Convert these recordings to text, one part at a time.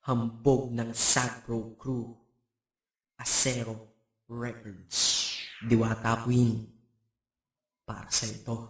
Hambog ng Sagro Crew, Acero Records, Diwata Queen, para sa ito.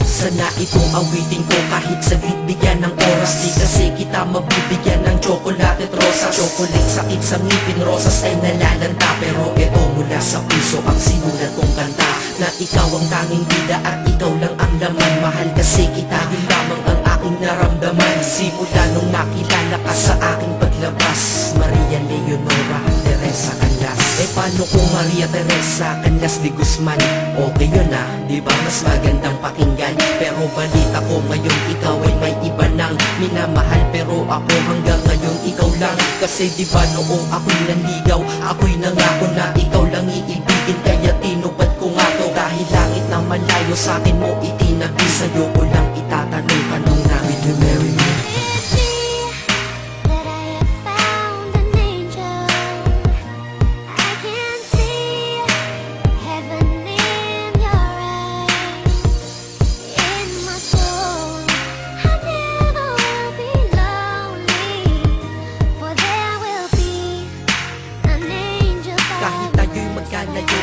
Sana itong awitin ko kahit saglit bigyan ng oras. Di kasi kita mabibigyan ng tsokolate at rosas. Chocolate sakit sa ngipin, rosas ay nalalanta. Pero ito mula sa puso ang sinulat kong kanta, na ikaw ang tanging bida at ikaw lang ang laman. Mahal kasi kita, yun lamang ang aking naramdaman. Simula nung nakilala ka sa aking paglabas, Maria Leonora Teresa Canlas. Paano kung Maria Teresa Canlas de Guzman? Okay yun ah, di ba mas magandang pakinggan? Pero balita ko ngayon ikaw ay may iba nang minamahal. Pero ako hanggang ngayon ikaw lang. Kasi di ba noong ako'y nanligaw, ako'y nangako na ikaw lang iibigin. Kaya tinupad ko nga to, dahil langit na malayo sa akin mo itinabi. Sa'yo ko lang itatanong, anong na will you marry me?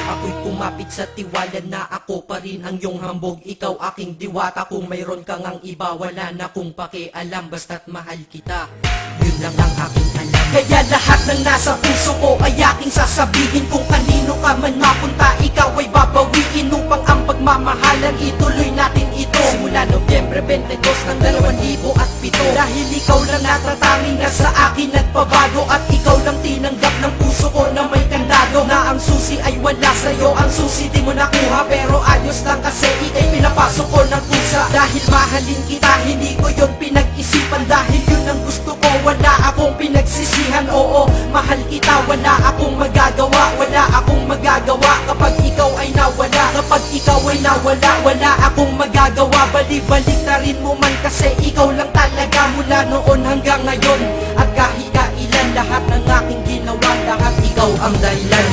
Ako'y kumapit sa tiwala na ako pa rin ang iyong hambog. Ikaw aking diwata, kung mayroon kang ang iba, wala na kung pakialam, basta't mahal kita, yun lang ang aking alam. Kaya lahat ng nasa puso ko ay aking sasabihin. Kung kanino ka man mapunta, ikaw ay babawiin, upang ang pagmamahalan ituloy natin ito. Simula Nobyembre 22 ng 2007, dahil ikaw lang natatanging na sa akin nagpabago. At ikaw lang tinanggap ng puso ko na may kandado, na ang susi ay wala sa'yo, ang susi di mo nakuha. Pero ayos lang kasi ikay pinapasok ko ng pusa. Dahil mahalin kita, hindi ko yun pinag-isipan. Dahil yun ang gusto ko, wala akong pinagsisihan. Oo, mahal kita, wala akong magagawa. Wala akong magagawa kapag ikaw ay nawala. Kapag ikaw ay nawala, wala akong magagawa. Balik-balik na rin mo man kasi ikaw lang talaga, mula noon hanggang ngayon. At kahit kailan, lahat ng aking ginawa, lahat ikaw ang dahilan.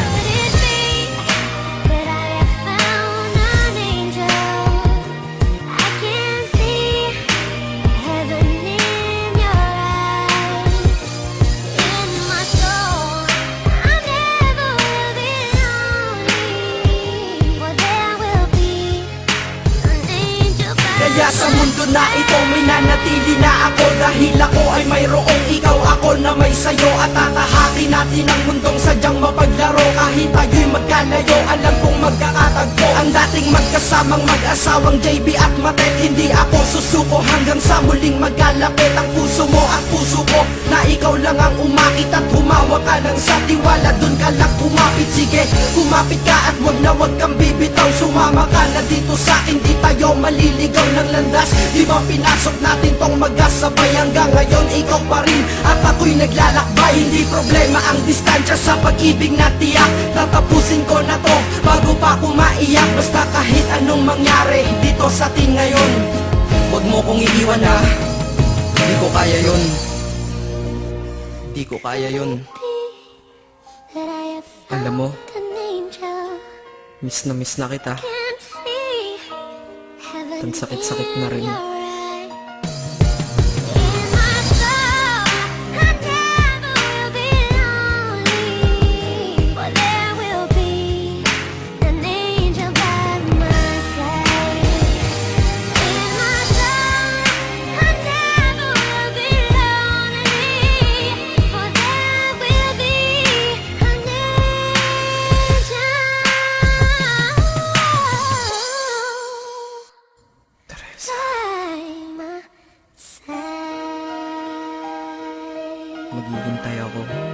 Kaya sa mundo na ito may nanatili na ako, dahil ako ay mayroong ikaw, ako na may sayo. At tatahati natin ang mundong sadyang mapaglaro. Kahit tayo'y magkalayo, alam kong magkakatagpo. Ang dating magkasamang mag-asawang JB at Matet, hindi ako susuko hanggang sa muling magkalapit ang puso mo at puso ko, na ikaw lang ang umakit at humawak ka lang sa tiwala. Dun ka lang kumapit, sige kumapit ka at wag kang bibitaw. Sumama ka na dito sa akin, di tayo maliligaw ng landas. Di ba pinasok natin tong magkasabay, hanggang ngayon ikaw pa rin at ako'y naglalakbay. Hindi problema ang distansya sa pag-ibig na tiyak, tatapusin ko na to bago pa ako maiyak. Basta kahit anong mangyari dito sa atin ngayon, wag mo kong iiwan na, di ko kaya yun. Di ko kaya yun. Alam mo, miss na kita. Ang sakit-sakit na rin. Maghihintay ako.